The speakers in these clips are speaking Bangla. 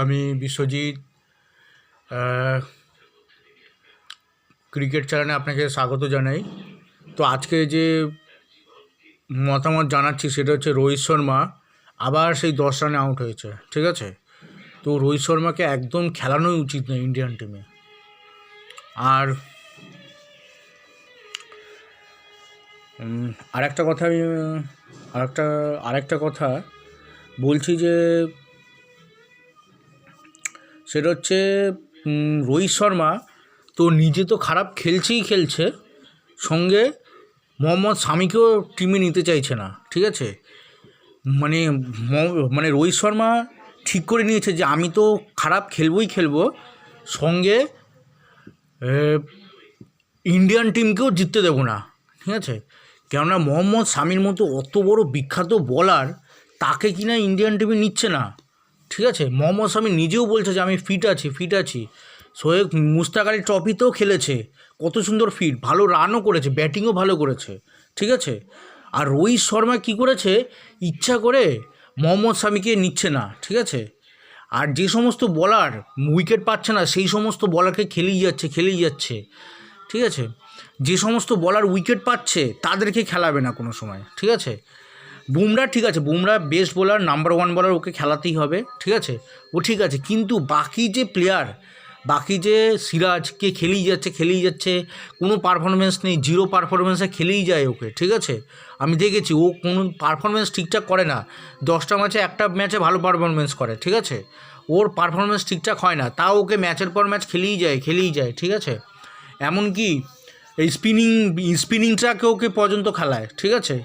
আমি বিশ্বজিৎ ক্রিকেট চ্যানেলে আপনাকে স্বাগত জানাই। তো আজকে যে মতামত জানাচ্ছি সেটা হচ্ছে রোহিত শর্মা আবার সেই 10 রানে আউট হয়েছে, ঠিক আছে। তো রোহিত শর্মাকে একদম খেলানোই উচিত নয় ইন্ডিয়ান টিমে। আর আরেকটা কথা আমি আরেকটা কথা বলছি যে সেটা হচ্ছে রোহিত শর্মা তো নিজে তো খারাপ খেলছে, সঙ্গে মোহাম্মদ শামিকেও টিমে নিতে চাইছে না, ঠিক আছে। মানে মানে রোহিত শর্মা ঠিক করে নিয়েছে যে আমি তো খারাপ খেলবো, সঙ্গে ইন্ডিয়ান টিমকেও জিততে দেবো না, ঠিক আছে। কেননা মোহাম্মদ শামির মতো অত বড় বিখ্যাত বলার তাকে কিনা ইন্ডিয়ান টিমে নিচ্ছে না, ঠিক আছে। মোহাম্মদ শামি নিজেও বলছে যে আমি ফিট আছি। শোয়েব মুস্তাক আলী ট্রফিতেও খেলেছে, কত সুন্দর ফিট, ভালো রানও করেছে, ব্যাটিংও ভালো করেছে, ঠিক আছে। আর রোহিত শর্মা কি করেছে, ইচ্ছা করে মোহাম্মদ শামিকে নিচ্ছে না, ঠিক আছে। আর যে সমস্ত বলার উইকেট পাচ্ছে না সেই সমস্ত বলারকে খেলেই যাচ্ছে, ঠিক আছে। যে সমস্ত বলার উইকেট পাচ্ছে তাদেরকে খেলাবে না কোনো সময়, ঠিক আছে। বুমরা ঠিক আছে, বুমরা বেস্ট বোলার, নাম্বার 1 বলার, ওকে খেলাতেই হবে, ঠিক আছে, ও ঠিক আছে। কিন্তু বাকি যে প্লেয়ার, বাকি যে সিরাজকে খেলেই যাচ্ছে, কোনো পারফরমেন্স নেই, জিরো পারফরমেন্সে খেলেই যায় ওকে, ঠিক আছে। আমি দেখেছি ও কোনো পারফরমেন্স ঠিকঠাক করে না, 10টা ম্যাচে একটা ম্যাচে ভালো পারফরমেন্স করে, ঠিক আছে। ওর পারফরমেন্স ঠিকঠাক হয় না, তাও ওকে ম্যাচের পর ম্যাচ খেলেই যায়, ঠিক আছে। এমনকি এই স্পিনিংটাকে ওকে পর্যন্ত খেলায়, ঠিক আছে।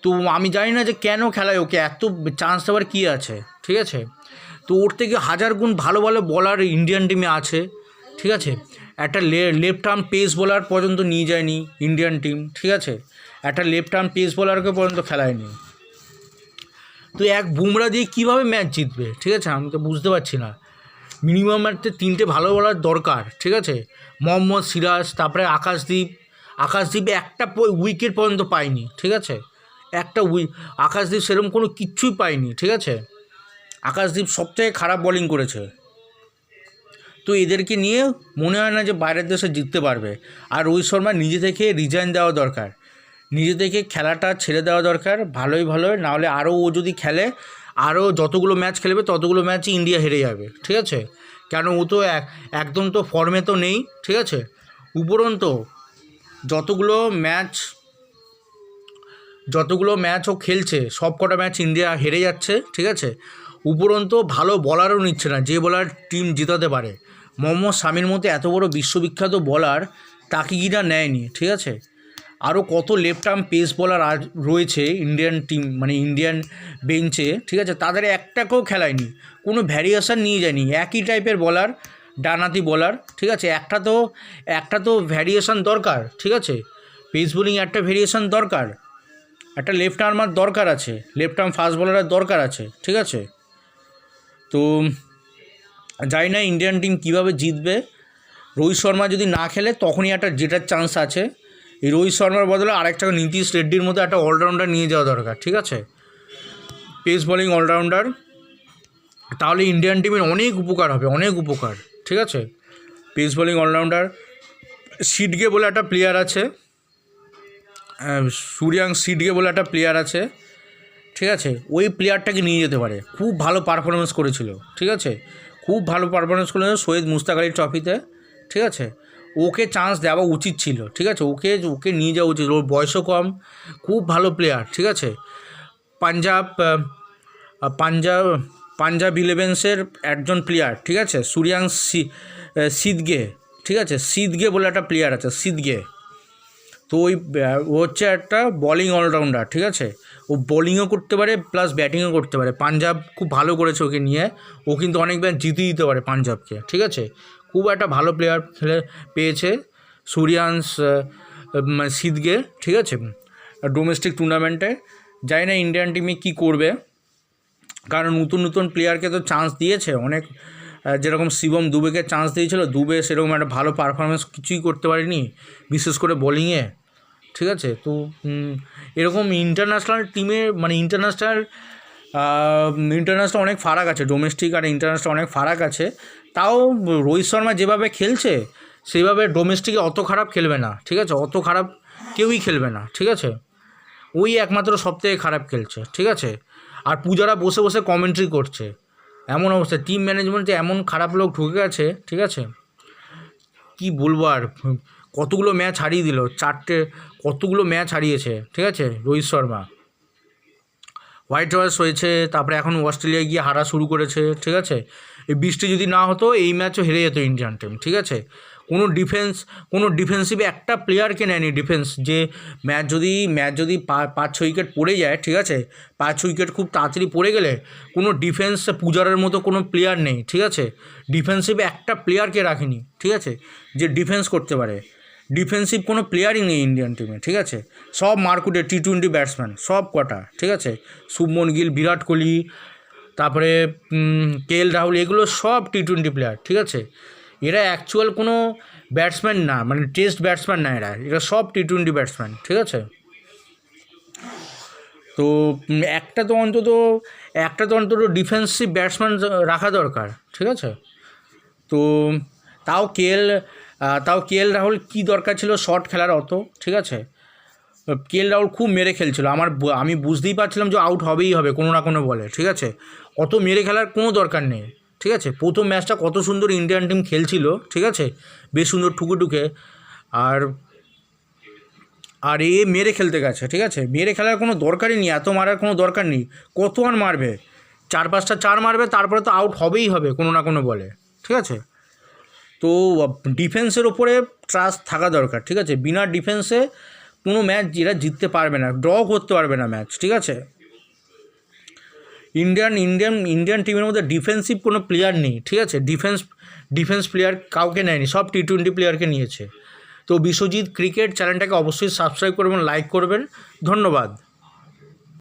তো আমি জানি না যে কেন খেলায় ওকে, এত চান্স দেওয়ার কী আছে, ঠিক আছে। তো ওর থেকে হাজার গুণ ভালো বলার ইন্ডিয়ান টিমে আছে, ঠিক আছে। একটা লেফট আর্ম পেস বোলার পর্যন্ত নিয়ে যায়নি ইন্ডিয়ান টিম, ঠিক আছে। একটা লেফট আর্ম পেস বোলারকে পর্যন্ত খেলায়নি। তো এক বুমরা দিয়ে কীভাবে ম্যাচ জিতবে, ঠিক আছে, আমি তো বুঝতে পারছি না। মিনিমাম একটা 3টে ভালো বলার দরকার, ঠিক আছে। মোহাম্মদ সিরাজ, তারপরে আকাশদ্বীপ একটা উইকেট পর্যন্ত পায়নি, ঠিক আছে। আকাশদ্বীপ সেরকম কোনো কিচ্ছুই পায়নি, ঠিক আছে। আকাশদ্বীপ সবথেকে খারাপ বোলিং করেছে। তো এদেরকে নিয়ে মনে হয় না যে বাইরের দেশে জিততে পারবে। আর রোহিত শর্মা নিজে থেকে রিজাইন দেওয়া দরকার, নিজে থেকে খেলাটা ছেড়ে দেওয়া দরকার, ভালোই নাহলে আরও ও যদি খেলে, আরও যতগুলো ম্যাচ খেলবে ততগুলো ম্যাচই ইন্ডিয়া হেরে যাবে, ঠিক আছে। কেন ও তো একদম তো ফর্মে তো নেই, ঠিক আছে। উপরন্তু যতগুলো ম্যাচ ও খেলছে সব কটা ম্যাচ ইন্ডিয়া হেরে যাচ্ছে, ঠিক আছে। উপরন্তু ভালো বলারও নিচ্ছে না, যে বলার টিম জেতাতে পারে। মোহাম্মদ শামির মতো এত বড় বিশ্ববিখ্যাত বলার তাকে কিনা নেয়নি, ঠিক আছে। আরও কত লেফট আর্ম পেস বলার আজ রয়েছে ইন্ডিয়ান টিম, মানে ইন্ডিয়ান বেঞ্চে, ঠিক আছে, তাদের একটাকেও খেলায়নি, কোনো ভ্যারিয়েশান নিয়ে যায়নি, একই টাইপের বলার, ডানাতি বলার, ঠিক আছে। একটা তো ভ্যারিয়েশান দরকার, ঠিক আছে। পেস বোলিং একটা ভ্যারিয়েশান দরকার, একটা লেফট আর্মার দরকার আছে, লেফট আর্ম ফাস্ট বোলারের দরকার আছে, ঠিক আছে। তো জানি না ইন্ডিয়ান টিম কীভাবে জিতবে। রোহিত শর্মা যদি না খেলে তখনই একটা জেতার চান্স আছে। এই রোহিত শর্মার বদলে আরেকটা নীতিশ রেড্ডির মতো একটা অলরাউন্ডার নিয়ে যাওয়া দরকার, ঠিক আছে, পেস বোলিং অলরাউন্ডার। তাহলে ইন্ডিয়ান টিমের অনেক উপকার, ঠিক আছে। পেস বোলিং অলরাউন্ডার, সিডগে বলে একটা প্লেয়ার আছে, সিডগে বলে একটা প্লেয়ার আছে, ঠিক আছে। ওই প্লেয়ারটাকে নিয়ে যেতে পারে, খুব ভালো পারফরমেন্স করেছিল, ঠিক আছে, সৈয়দ মুস্তাক আলী ট্রফিতে, ঠিক আছে। ওকে চান্স দেওয়া উচিত ছিল, ঠিক আছে, ওকে নিয়ে যাওয়া উচিত, ওর বয়সও কম, খুব ভালো প্লেয়ার, ঠিক আছে। পাঞ্জাব ইলেভেন্সের একজন প্লেয়ার, ঠিক আছে, সিদগে, ঠিক আছে, সিদগে বলে একটা প্লেয়ার আছে, সিদগে। তো ও হচ্ছে একটা বলিং অলরাউন্ডার, ঠিক আছে, ও বোলিংও করতে পারে প্লাস ব্যাটিংও করতে পারে। পাঞ্জাব খুব ভালো করেছে ওকে নিয়ে, ও কিন্তু অনেক ম্যাচ জিতে দিতে পারে পাঞ্জাবকে, ঠিক আছে। খুব একটা ভালো প্লেয়ার পেয়েছে সিদগে, ঠিক আছে, ডোমেস্টিক টুর্নামেন্টে। জানি না ইন্ডিয়ান টিমে কী করবে, কারণ নতুন প্লেয়ারকে তো চান্স দিয়েছে অনেক, যেরকম শিবম দুবেকে চান্স দিয়েছিল, দুবে সেরকম একটা ভালো পারফরমেন্স কিছুই করতে পারেনি, বিশেষ করে বোলিংয়ে, ঠিক আছে। তো এরকম ইন্টারন্যাশনাল টিমে, মানে ইন্টারন্যাশনাল ইন্টারন্যাশনাল অনেক ফারাক আছে, ডোমেস্টিক আর ইন্টারন্যাশনাল অনেক ফারাক আছে। তাও রোহিত শর্মা যেভাবে খেলছে সেইভাবে ডোমেস্টিকে অত খারাপ খেলবে না, ঠিক আছে, অত খারাপ কেউই খেলবে না, ঠিক আছে, ওই একমাত্র সবথেকে খারাপ খেলছে, ঠিক আছে। আর পূজারা বসে বসে কমেন্ট্রি করছে, এমন অবস্থা, টিম ম্যানেজমেন্টে এমন খারাপ লোক ঢুকে গেছে, ঠিক আছে, কি বলবো আর। কতগুলো ম্যাচ হারিয়ে দিল, কতগুলো ম্যাচ হারিয়েছে, ঠিক আছে, রোহিত শর্মা। হোয়াইট ওয়াশ হয়েছে, তারপরে এখন অস্ট্রেলিয়ায় গিয়ে হারা শুরু করেছে, ঠিক আছে। এই বৃষ্টি যদি না হতো এই ম্যাচও হেরে যেত ইন্ডিয়ান টিম, ঠিক আছে। কোনো ডিফেন্সিভে একটা প্লেয়ারকে নেয়নি ডিফেন্স, যে ম্যাচ যদি 5-6 উইকেট পড়ে যায়, ঠিক আছে, 5 উইকেট খুব তাড়াতাড়ি পড়ে গেলে কোনো ডিফেন্স পূজারের মতো কোনো প্লেয়ার নেই, ঠিক আছে। ডিফেন্সিভে একটা প্লেয়ারকে রাখিনি, ঠিক আছে, যে ডিফেন্স করতে পারে। ডিফেন্সিভ কোনো প্লেয়ারই নেই ইন্ডিয়ান টিমে, ঠিক আছে। সব মার্কুটে T20 ব্যাটসম্যান সব কটা, ঠিক আছে। শুভমন গিল, বিরাট কোহলি, তারপরে KL রাহুল, এগুলো সব T20 প্লেয়ার, ঠিক আছে। এরা অ্যাকচুয়াল কোনো ব্যাটসম্যান না, মানে টেস্ট ব্যাটসম্যান না, এরা সব T20 ব্যাটসম্যান, ঠিক আছে। তো একটা তো অন্তত ডিফেন্সিভ ব্যাটসম্যান রাখা দরকার, ঠিক আছে। তো তাও KL রাহুল কী দরকার ছিল শর্ট খেলার অত, ঠিক আছে। KL রাহুল খুব মেরে খেলছিল, আমি বুঝতেই পারছিলাম যে আউট হবেই হবে কোনো না কোনো বলে, ঠিক আছে। অত মেরে খেলার কোনো দরকার নেই, ঠিক আছে। প্রথম ম্যাচটা কত সুন্দর ইন্ডিয়ান টিম খেলছিল, ঠিক আছে, বেশ সুন্দর ঠুকে আর মেরে খেলতে গেছে, ঠিক আছে। মেরে খেলার কোনো দরকারই নেই, এত মারার কোনো দরকার নেই। কত আর মারবে, 4-5টা 4 মারবে, তারপরে তো আউট হবেই হবে কোনো না কোনো বলে, ঠিক আছে। তো ডিফেন্সের ওপরে ট্রাস্ট থাকা দরকার, ঠিক আছে। বিনা ডিফেন্সে কোনো ম্যাচ এরা জিততে পারবে না, ড্র করতে পারবে না ম্যাচ, ঠিক আছে। ইন্ডিয়ান টিমের মধ্যে ডিফেন্সিভ কোনো প্লেয়ার নেই, ঠিক আছে। ডিফেন্স প্লেয়ার কাউকে নেয়নি, সব T20 প্লেয়ারকে নিয়েছে। তো বিশ্বজিৎ ক্রিকেট চ্যানেলটাকে অবশ্যই সাবস্ক্রাইব করবেন, লাইক করবেন, ধন্যবাদ।